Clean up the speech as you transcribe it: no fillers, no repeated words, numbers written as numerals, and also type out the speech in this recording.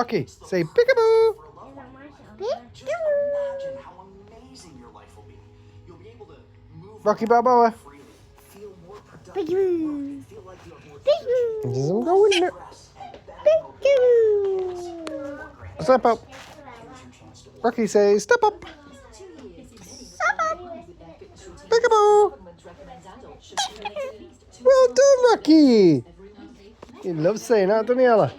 Rocky, say peekaboo. Rocky Balboa. Doesn't go in there. Step up. Rocky, say step up. Peekaboo. Well done, Rocky. He loves saying that, doesn't he, Ella?